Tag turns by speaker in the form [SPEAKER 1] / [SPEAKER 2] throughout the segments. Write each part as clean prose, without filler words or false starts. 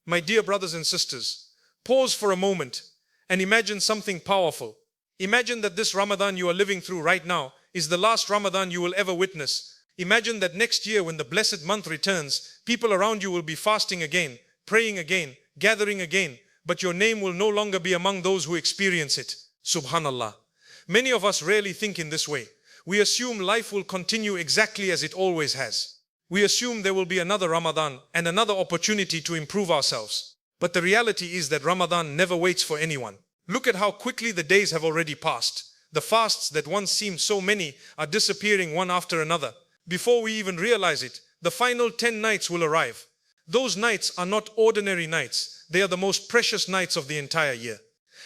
[SPEAKER 1] My dear brothers and sisters, pause for a moment and imagine something powerful. Imagine that this Ramadan you are living through right now is the last Ramadan you will ever witness. Imagine that next year when the blessed month returns, people around you will be fasting again, praying again, gathering again, but your name will no longer be among those who experience it. Subhanallah. Many of us rarely think in this way. We assume life will continue exactly as it always has. We assume there will be another Ramadan and another opportunity to improve ourselves. But the reality is that Ramadan never waits for anyone. Look at how quickly the days have already passed. The fasts that once seemed so many are disappearing one after another. Before we even realize it, the final 10 nights will arrive. Those nights are not ordinary nights. They are the most precious nights of the entire year.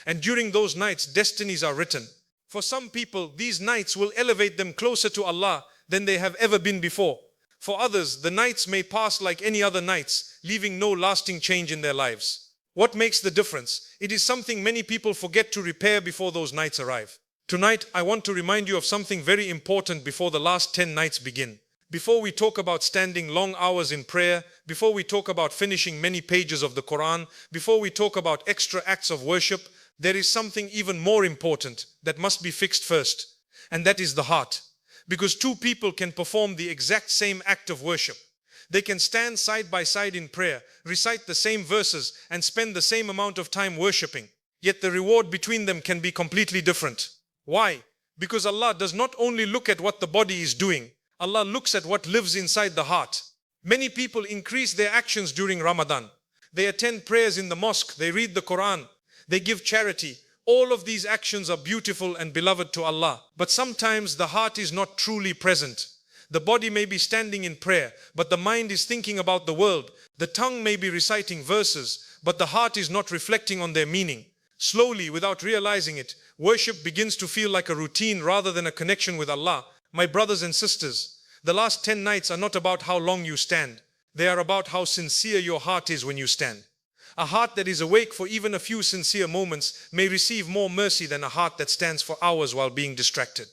[SPEAKER 1] And during those nights, destinies are written. For some people, these nights will elevate them closer to Allah than they have ever been before. For others, the nights may pass like any other nights, leaving no lasting change in their lives. What makes the difference? It is something many people forget to repair before those nights arrive. Tonight, I want to remind you of something very important before the last 10 nights begin. Before we talk about standing long hours in prayer, before we talk about finishing many pages of the Quran, before we talk about extra acts of worship, there is something even more important that must be fixed first, and that is the heart. Because two people can perform the exact same act of worship. They can stand side by side in prayer, recite the same verses, and spend the same amount of time worshipping. Yet the reward between them can be completely different. Why? Because Allah does not only look at what the body is doing, Allah looks at what lives inside the heart. Many people increase their actions during Ramadan. They attend prayers in the mosque, they read the Quran, they give charity. All of these actions are beautiful and beloved to Allah. But sometimes the heart is not truly present. The body may be standing in prayer, but the mind is thinking about the world. The tongue may be reciting verses, but the heart is not reflecting on their meaning. Slowly, without realizing it, worship begins to feel like a routine rather than a connection with Allah. My brothers and sisters, the last 10 nights are not about how long you stand. They are about how sincere your heart is when you stand. A heart that is awake for even a few sincere moments may receive more mercy than a heart that stands for hours while being distracted.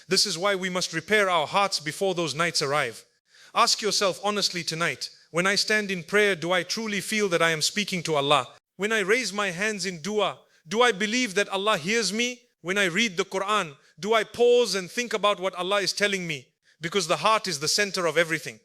[SPEAKER 1] This is why we must repair our hearts before those nights arrive. Ask yourself honestly tonight, when I stand in prayer, do I truly feel that I am speaking to Allah? When I raise my hands in dua, do I believe that Allah hears me? When I read the Quran, do I pause and think about what Allah is telling me? Because the heart is the center of everything.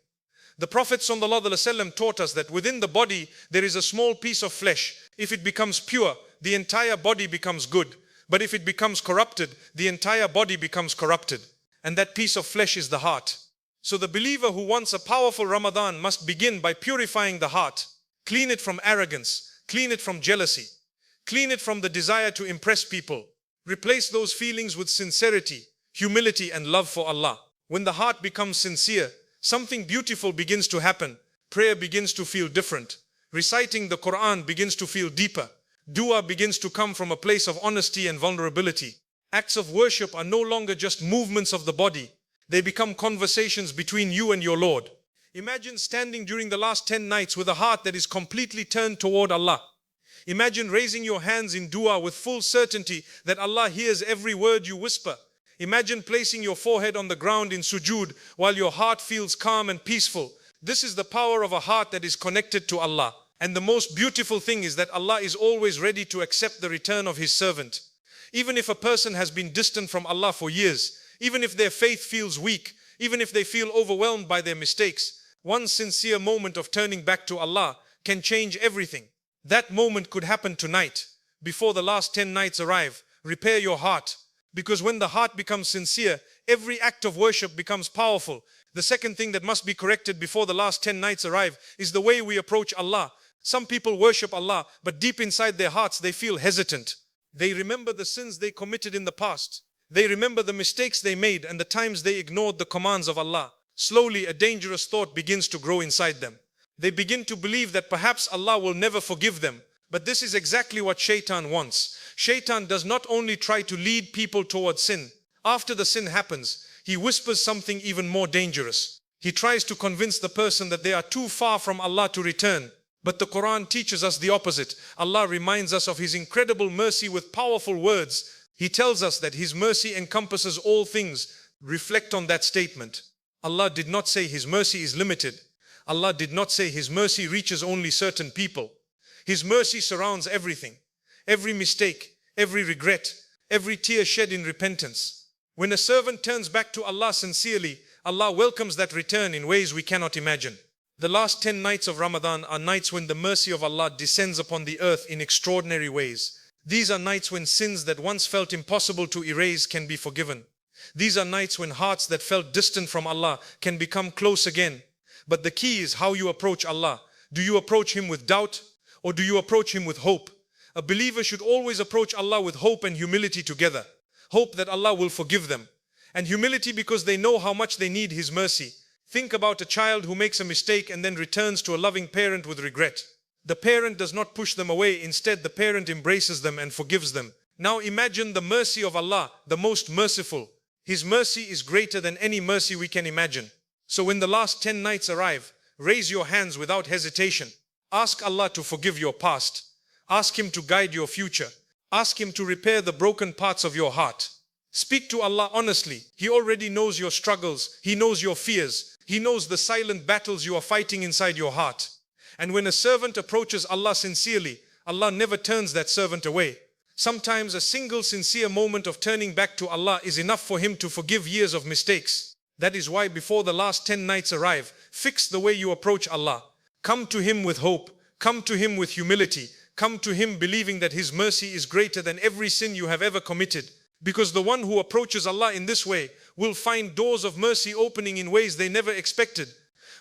[SPEAKER 1] The Prophet ﷺ taught us that within the body there is a small piece of flesh. If it becomes pure, the entire body becomes good. But if it becomes corrupted, the entire body becomes corrupted. And that piece of flesh is the heart. So the believer who wants a powerful Ramadan must begin by purifying the heart. Clean it from arrogance. Clean it from jealousy. Clean it from the desire to impress people. Replace those feelings with sincerity, humility, and love for Allah. When the heart becomes sincere, something beautiful begins to happen. Prayer begins to feel different. Reciting the Quran begins to feel deeper. Dua begins to come from a place of honesty and vulnerability. Acts of worship are no longer just movements of the body. They become conversations between you and your Lord. Imagine standing during the last 10 nights with a heart that is completely turned toward Allah. Imagine raising your hands in dua with full certainty that Allah hears every word you whisper. Imagine placing your forehead on the ground in sujood while your heart feels calm and peaceful. This is the power of a heart that is connected to Allah. And the most beautiful thing is that Allah is always ready to accept the return of His servant. Even if a person has been distant from Allah for years, even if their faith feels weak, even if they feel overwhelmed by their mistakes, one sincere moment of turning back to Allah can change everything. That moment could happen tonight. Before the last 10 nights arrive, repair your heart. Because when the heart becomes sincere, every act of worship becomes powerful. The second thing that must be corrected before the last 10 nights arrive is the way we approach Allah. Some people worship Allah, but deep inside their hearts they feel hesitant. They remember the sins they committed in the past. They remember the mistakes they made and the times they ignored the commands of Allah. Slowly, a dangerous thought begins to grow inside them. They begin to believe that perhaps Allah will never forgive them. But this is exactly what Shaitan wants. Shaitan does not only try to lead people towards sin. After the sin happens, he whispers something even more dangerous. He tries to convince the person that they are too far from Allah to return. But the Quran teaches us the opposite. Allah reminds us of His incredible mercy with powerful words. He tells us that His mercy encompasses all things. Reflect on that statement. Allah did not say His mercy is limited. Allah did not say His mercy reaches only certain people. His mercy surrounds everything, every mistake, every regret, every tear shed in repentance. When a servant turns back to Allah sincerely, Allah welcomes that return in ways we cannot imagine. The last 10 nights of Ramadan are nights when the mercy of Allah descends upon the earth in extraordinary ways. These are nights when sins that once felt impossible to erase can be forgiven. These are nights when hearts that felt distant from Allah can become close again. But the key is how you approach Allah. Do you approach Him with doubt, or do you approach Him with hope? A believer should always approach Allah with hope and humility together. Hope that Allah will forgive them, and humility because they know how much they need His mercy. Think about a child who makes a mistake and then returns to a loving parent with regret. The parent does not push them away. Instead, the parent embraces them and forgives them. Now imagine the mercy of Allah, the most merciful. His mercy is greater than any mercy we can imagine. So when the last 10 nights arrive, raise your hands without hesitation. Ask Allah to forgive your past. Ask Him to guide your future. Ask Him to repair the broken parts of your heart. Speak to Allah honestly. He already knows your struggles. He knows your fears. He knows the silent battles you are fighting inside your heart. And when a servant approaches Allah sincerely, Allah never turns that servant away. Sometimes a single sincere moment of turning back to Allah is enough for Him to forgive years of mistakes. That is why before the last 10 nights arrive, fix the way you approach Allah. Come to Him with hope. Come to Him with humility. Come to Him believing that His mercy is greater than every sin you have ever committed. Because the one who approaches Allah in this way will find doors of mercy opening in ways they never expected.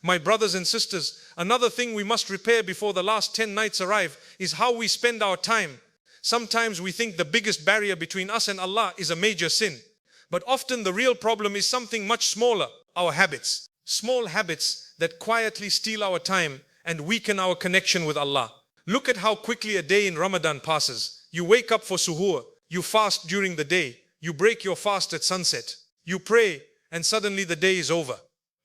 [SPEAKER 1] My brothers and sisters, another thing we must repair before the last 10 nights arrive is how we spend our time. Sometimes we think the biggest barrier between us and Allah is a major sin. But often the real problem is something much smaller, our habits. Small habits that quietly steal our time and weaken our connection with Allah. Look at how quickly a day in Ramadan passes. You wake up for suhoor. You fast during the day. You break your fast at sunset. You pray, and suddenly the day is over.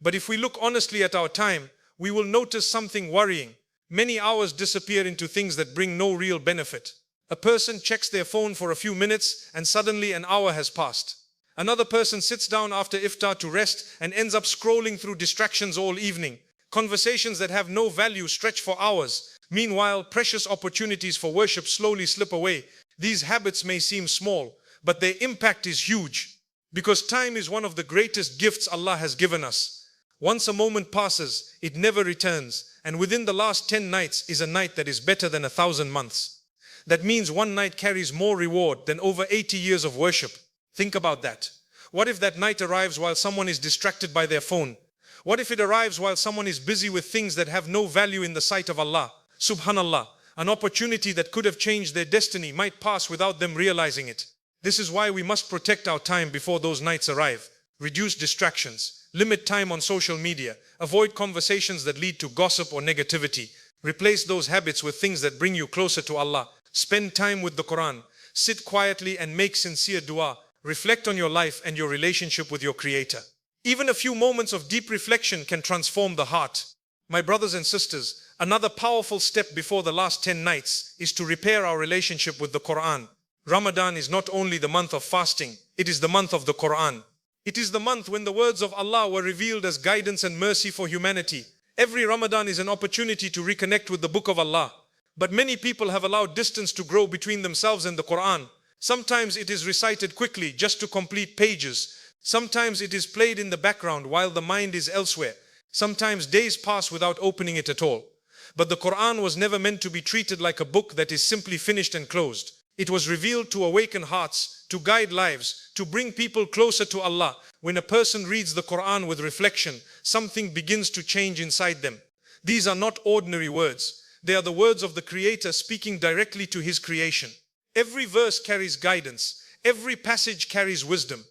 [SPEAKER 1] But if we look honestly at our time, we will notice something worrying. Many hours disappear into things that bring no real benefit. A person checks their phone for a few minutes, and suddenly an hour has passed. Another person sits down after iftar to rest and ends up scrolling through distractions all evening. Conversations that have no value stretch for hours. Meanwhile, precious opportunities for worship slowly slip away. These habits may seem small, but their impact is huge. Because time is one of the greatest gifts Allah has given us. Once a moment passes, it never returns. And within the last 10 nights is a night that is better than 1,000 months. That means one night carries more reward than over 80 years of worship. Think about that. What if that night arrives while someone is distracted by their phone? What if it arrives while someone is busy with things that have no value in the sight of Allah? Subhanallah. An opportunity that could have changed their destiny might pass without them realizing it. This is why we must protect our time before those nights arrive. Reduce distractions. Limit time on social media. Avoid conversations that lead to gossip or negativity. Replace those habits with things that bring you closer to Allah. Spend time with the Quran. Sit quietly and make sincere dua. Reflect on your life and your relationship with your Creator. Even a few moments of deep reflection can transform the heart. My brothers and sisters, another powerful step before the last 10 nights is to repair our relationship with the Quran. Ramadan is not only the month of fasting, it is the month of the Quran. It is the month when the words of Allah were revealed as guidance and mercy for humanity. Every Ramadan is an opportunity to reconnect with the book of Allah. But many people have allowed distance to grow between themselves and the Quran. Sometimes it is recited quickly just to complete pages. Sometimes it is played in the background while the mind is elsewhere. Sometimes days pass without opening it at all. But the Quran was never meant to be treated like a book that is simply finished and closed. It was revealed to awaken hearts, to guide lives, to bring people closer to Allah. When a person reads the Quran with reflection, something begins to change inside them. These are not ordinary words. They are the words of the Creator speaking directly to His creation. Every verse carries guidance. Every passage carries wisdom.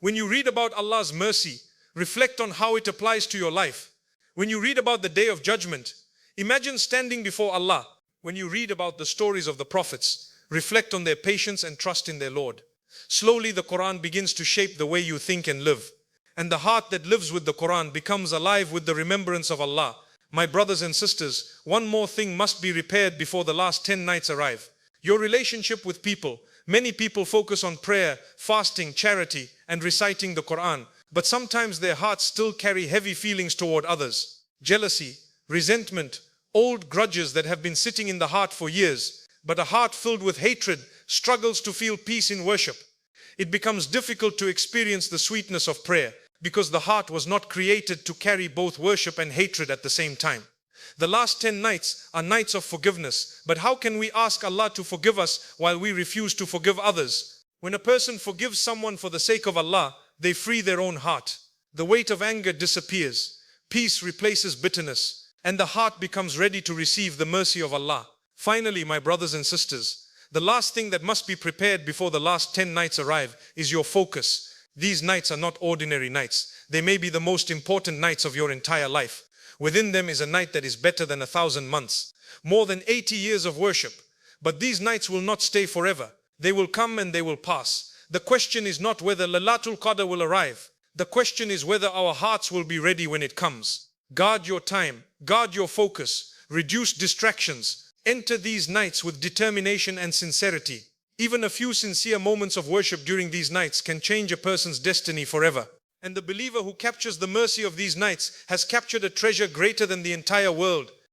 [SPEAKER 1] When you read about Allah's mercy, reflect on how it applies to your life. When you read about the Day of Judgment, imagine standing before Allah. When you read about the stories of the prophets, reflect on their patience and trust in their Lord. Slowly the Quran begins to shape the way you think and live. And the heart that lives with the Quran becomes alive with the remembrance of Allah. My brothers and sisters, one more thing must be repaired before the last 10 nights arrive. Your relationship with people. Many people focus on prayer, fasting, charity, and reciting the Quran. But sometimes their hearts still carry heavy feelings toward others. Jealousy, resentment, Old grudges that have been sitting in the heart for years, but a heart filled with hatred struggles to feel peace in worship. It becomes difficult to experience the sweetness of prayer because the heart was not created to carry both worship and hatred at the same time. The last 10 nights are nights of forgiveness, but how can we ask Allah to forgive us while we refuse to forgive others? When a person forgives someone for the sake of Allah, they free their own heart. The weight of anger disappears, peace replaces bitterness, and the heart becomes ready to receive the mercy of Allah. Finally, my brothers and sisters, the last thing that must be prepared before the last 10 nights arrive is your focus. These nights are not ordinary nights. They may be the most important nights of your entire life. Within them is a night that is better than 1,000 months, more than 80 years of worship. But these nights will not stay forever. They will come and they will pass. The question is not whether Laylatul Qadr will arrive. The question is whether our hearts will be ready when it comes. Guard your time, guard your focus, reduce distractions. Enter these nights with determination and sincerity. Even a few sincere moments of worship during these nights can change a person's destiny forever. And the believer who captures the mercy of these nights has captured a treasure greater than the entire world.